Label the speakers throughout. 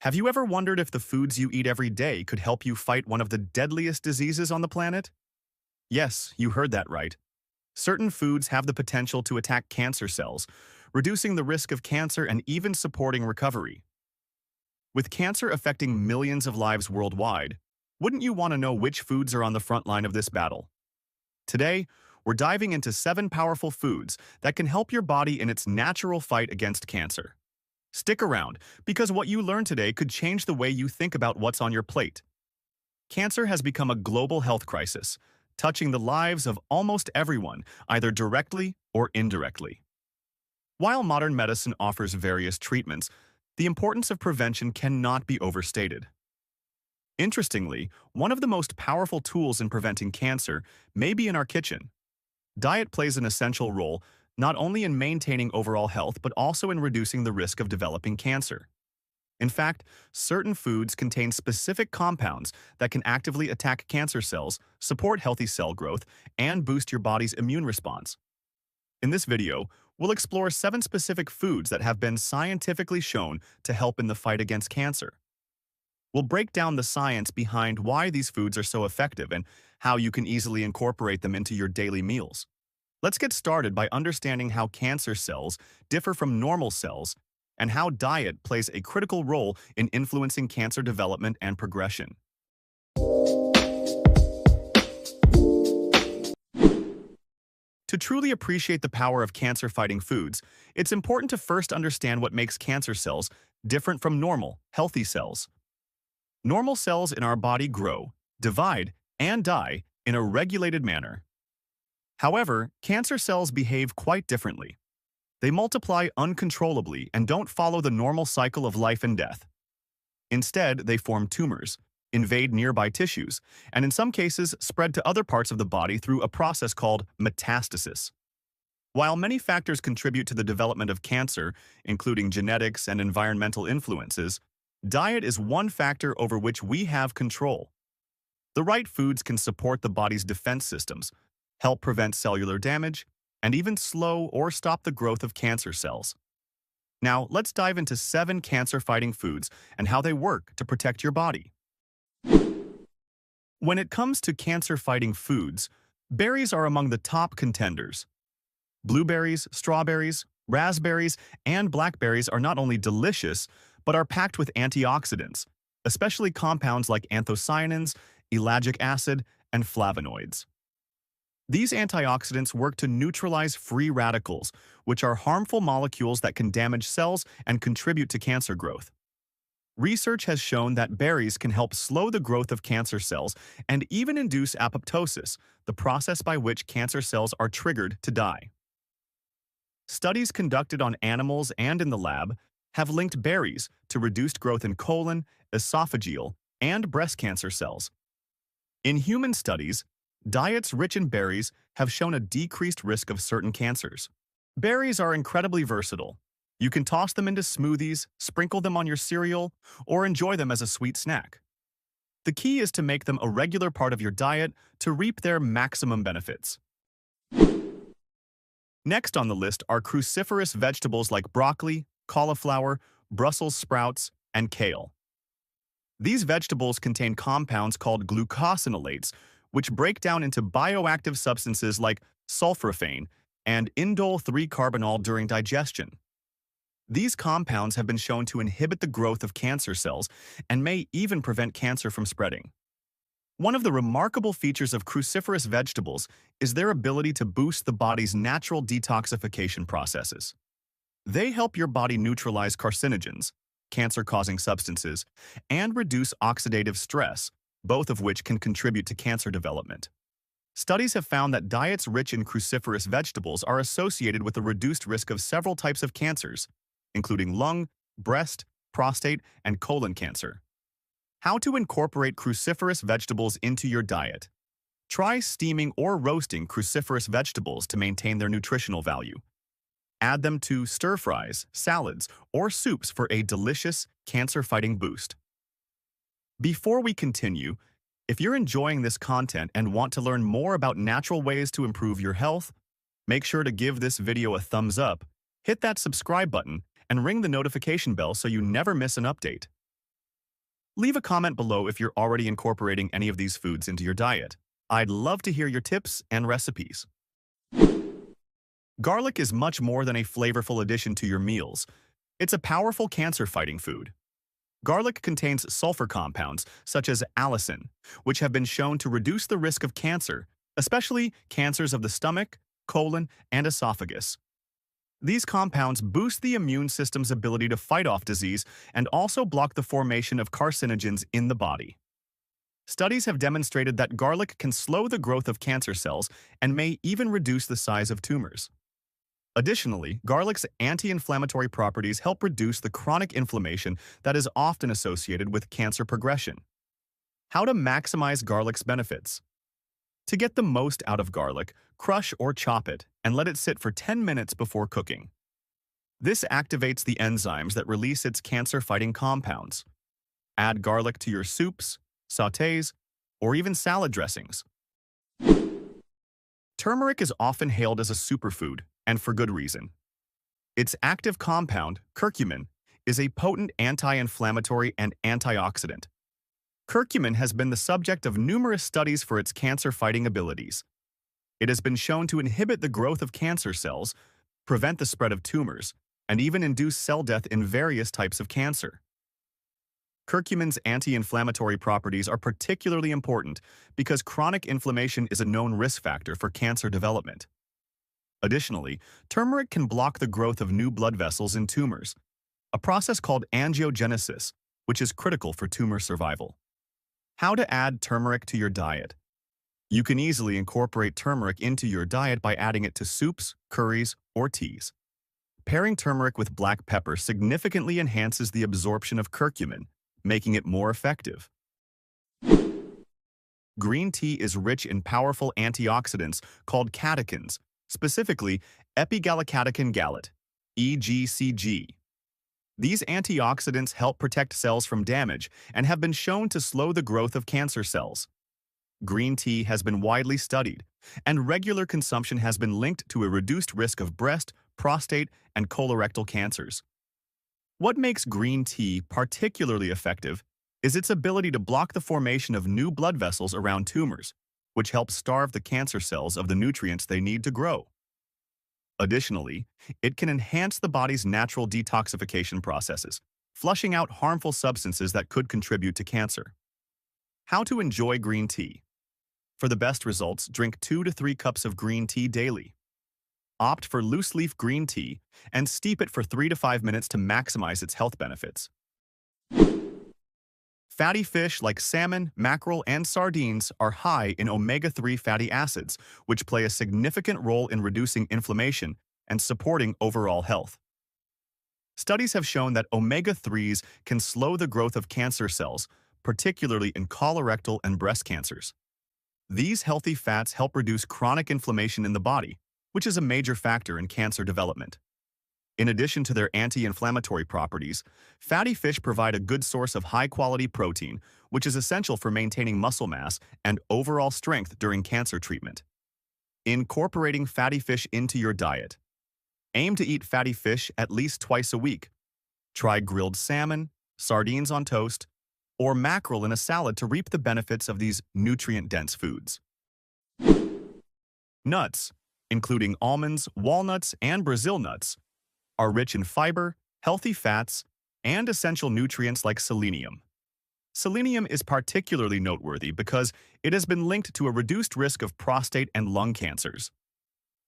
Speaker 1: Have you ever wondered if the foods you eat every day could help you fight one of the deadliest diseases on the planet? Yes, you heard that right. Certain foods have the potential to attack cancer cells, reducing the risk of cancer and even supporting recovery. With cancer affecting millions of lives worldwide, wouldn't you want to know which foods are on the front line of this battle? Today, we're diving into 7 powerful foods that can help your body in its natural fight against cancer. Stick around, because what you learn today could change the way you think about what's on your plate. Cancer has become a global health crisis, touching the lives of almost everyone, either directly or indirectly. While modern medicine offers various treatments, the importance of prevention cannot be overstated. Interestingly, one of the most powerful tools in preventing cancer may be in our kitchen. Diet plays an essential role not only in maintaining overall health but also in reducing the risk of developing cancer. In fact, certain foods contain specific compounds that can actively attack cancer cells, support healthy cell growth, and boost your body's immune response. In this video, we'll explore 7 specific foods that have been scientifically shown to help in the fight against cancer. We'll break down the science behind why these foods are so effective and how you can easily incorporate them into your daily meals. Let's get started by understanding how cancer cells differ from normal cells and how diet plays a critical role in influencing cancer development and progression. To truly appreciate the power of cancer-fighting foods, it's important to first understand what makes cancer cells different from normal, healthy cells. Normal cells in our body grow, divide, and die in a regulated manner. However, cancer cells behave quite differently. They multiply uncontrollably and don't follow the normal cycle of life and death. Instead, they form tumors, invade nearby tissues, and in some cases spread to other parts of the body through a process called metastasis. While many factors contribute to the development of cancer, including genetics and environmental influences, diet is one factor over which we have control. The right foods can support the body's defense systems, help prevent cellular damage, and even slow or stop the growth of cancer cells. Now, let's dive into 7 cancer-fighting foods and how they work to protect your body. When it comes to cancer-fighting foods, berries are among the top contenders. Blueberries, strawberries, raspberries, and blackberries are not only delicious, but are packed with antioxidants, especially compounds like anthocyanins, ellagic acid, and flavonoids. These antioxidants work to neutralize free radicals, which are harmful molecules that can damage cells and contribute to cancer growth. Research has shown that berries can help slow the growth of cancer cells and even induce apoptosis, the process by which cancer cells are triggered to die. Studies conducted on animals and in the lab have linked berries to reduced growth in colon, esophageal, and breast cancer cells. In human studies, diets rich in berries have shown a decreased risk of certain cancers. Berries are incredibly versatile. You can toss them into smoothies, sprinkle them on your cereal, or enjoy them as a sweet snack. The key is to make them a regular part of your diet to reap their maximum benefits. Next on the list are cruciferous vegetables like broccoli, cauliflower, Brussels sprouts, and kale. These vegetables contain compounds called glucosinolates, which break down into bioactive substances like sulforaphane and indole 3-carbinol during digestion. These compounds have been shown to inhibit the growth of cancer cells and may even prevent cancer from spreading. One of the remarkable features of cruciferous vegetables is their ability to boost the body's natural detoxification processes. They help your body neutralize carcinogens, cancer-causing substances, and reduce oxidative stress, both of which can contribute to cancer development. Studies have found that diets rich in cruciferous vegetables are associated with a reduced risk of several types of cancers, including lung, breast, prostate, and colon cancer. How to incorporate cruciferous vegetables into your diet. Try steaming or roasting cruciferous vegetables to maintain their nutritional value. Add them to stir-fries, salads, or soups for a delicious, cancer-fighting boost. Before we continue, if you're enjoying this content and want to learn more about natural ways to improve your health, make sure to give this video a thumbs up, hit that subscribe button, and ring the notification bell so you never miss an update. Leave a comment below if you're already incorporating any of these foods into your diet. I'd love to hear your tips and recipes. Garlic is much more than a flavorful addition to your meals. It's a powerful cancer-fighting food. Garlic contains sulfur compounds, such as allicin, which have been shown to reduce the risk of cancer, especially cancers of the stomach, colon, and esophagus. These compounds boost the immune system's ability to fight off disease and also block the formation of carcinogens in the body. Studies have demonstrated that garlic can slow the growth of cancer cells and may even reduce the size of tumors. Additionally, garlic's anti-inflammatory properties help reduce the chronic inflammation that is often associated with cancer progression. How to maximize garlic's benefits? To get the most out of garlic, crush or chop it and let it sit for 10 minutes before cooking. This activates the enzymes that release its cancer-fighting compounds. Add garlic to your soups, sautés, or even salad dressings. Turmeric is often hailed as a superfood, and for good reason. Its active compound, curcumin, is a potent anti-inflammatory and antioxidant. Curcumin has been the subject of numerous studies for its cancer-fighting abilities. It has been shown to inhibit the growth of cancer cells, prevent the spread of tumors, and even induce cell death in various types of cancer. Curcumin's anti-inflammatory properties are particularly important because chronic inflammation is a known risk factor for cancer development. Additionally, turmeric can block the growth of new blood vessels in tumors, a process called angiogenesis, which is critical for tumor survival. How to add turmeric to your diet? You can easily incorporate turmeric into your diet by adding it to soups, curries, or teas. Pairing turmeric with black pepper significantly enhances the absorption of curcumin, making it more effective. Green tea is rich in powerful antioxidants called catechins, specifically epigallocatechin gallate, EGCG. These antioxidants help protect cells from damage and have been shown to slow the growth of cancer cells. Green tea has been widely studied, and regular consumption has been linked to a reduced risk of breast, prostate, and colorectal cancers. What makes green tea particularly effective is its ability to block the formation of new blood vessels around tumors, which helps starve the cancer cells of the nutrients they need to grow. Additionally, it can enhance the body's natural detoxification processes, flushing out harmful substances that could contribute to cancer. How to enjoy green tea? For the best results, drink 2 to 3 cups of green tea daily. Opt for loose-leaf green tea and steep it for 3 to 5 minutes to maximize its health benefits. Fatty fish like salmon, mackerel, and sardines are high in omega-3 fatty acids, which play a significant role in reducing inflammation and supporting overall health. Studies have shown that omega-3s can slow the growth of cancer cells, particularly in colorectal and breast cancers. These healthy fats help reduce chronic inflammation in the body, which is a major factor in cancer development. In addition to their anti-inflammatory properties, fatty fish provide a good source of high-quality protein, which is essential for maintaining muscle mass and overall strength during cancer treatment. Incorporating fatty fish into your diet. Aim to eat fatty fish at least twice a week. Try grilled salmon, sardines on toast, or mackerel in a salad to reap the benefits of these nutrient-dense foods. Nuts, including almonds, walnuts, and Brazil nuts, are rich in fiber, healthy fats, and essential nutrients like selenium. Selenium is particularly noteworthy because it has been linked to a reduced risk of prostate and lung cancers.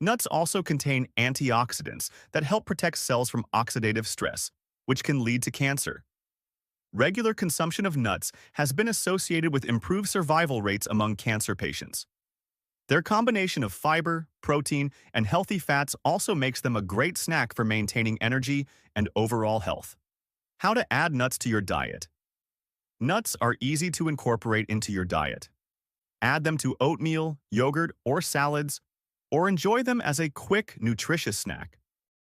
Speaker 1: Nuts also contain antioxidants that help protect cells from oxidative stress, which can lead to cancer. Regular consumption of nuts has been associated with improved survival rates among cancer patients. Their combination of fiber, protein, and healthy fats also makes them a great snack for maintaining energy and overall health. How to add nuts to your diet. Nuts are easy to incorporate into your diet. Add them to oatmeal, yogurt, or salads, or enjoy them as a quick, nutritious snack.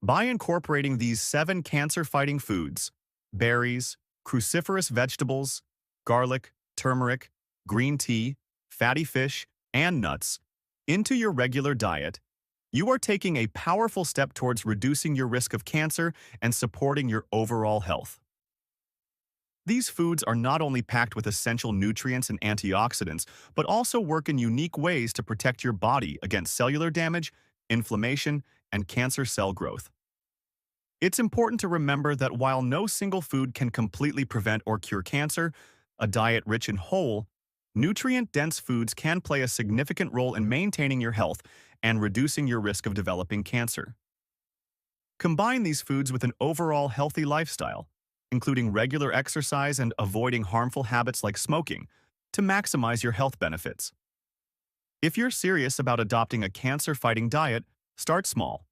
Speaker 1: By incorporating these 7 cancer-fighting foods, berries, cruciferous vegetables, garlic, turmeric, green tea, fatty fish, and nuts, into your regular diet, you are taking a powerful step towards reducing your risk of cancer and supporting your overall health. These foods are not only packed with essential nutrients and antioxidants, but also work in unique ways to protect your body against cellular damage, inflammation, and cancer cell growth. It's important to remember that while no single food can completely prevent or cure cancer, a diet rich in whole, nutrient-dense foods can play a significant role in maintaining your health and reducing your risk of developing cancer. Combine these foods with an overall healthy lifestyle, including regular exercise and avoiding harmful habits like smoking, to maximize your health benefits. If you're serious about adopting a cancer-fighting diet, start small.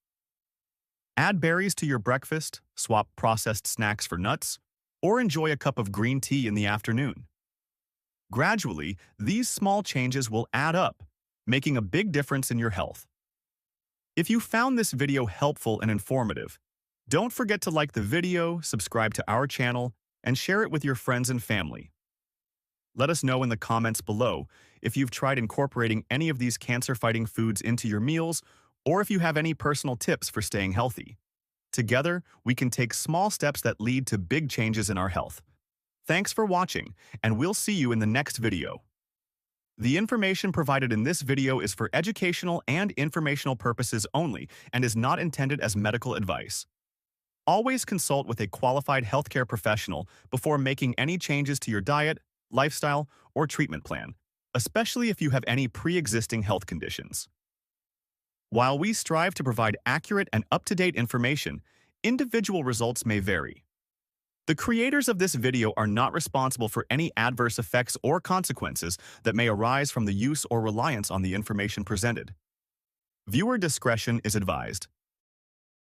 Speaker 1: Add berries to your breakfast, swap processed snacks for nuts, or enjoy a cup of green tea in the afternoon. Gradually, these small changes will add up, making a big difference in your health. If you found this video helpful and informative, don't forget to like the video, subscribe to our channel, and share it with your friends and family. Let us know in the comments below if you've tried incorporating any of these cancer-fighting foods into your meals, or if you have any personal tips for staying healthy. Together, we can take small steps that lead to big changes in our health. Thanks for watching, and we'll see you in the next video. The information provided in this video is for educational and informational purposes only and is not intended as medical advice. Always consult with a qualified healthcare professional before making any changes to your diet, lifestyle, or treatment plan, especially if you have any pre-existing health conditions. While we strive to provide accurate and up-to-date information, individual results may vary. The creators of this video are not responsible for any adverse effects or consequences that may arise from the use or reliance on the information presented. Viewer discretion is advised.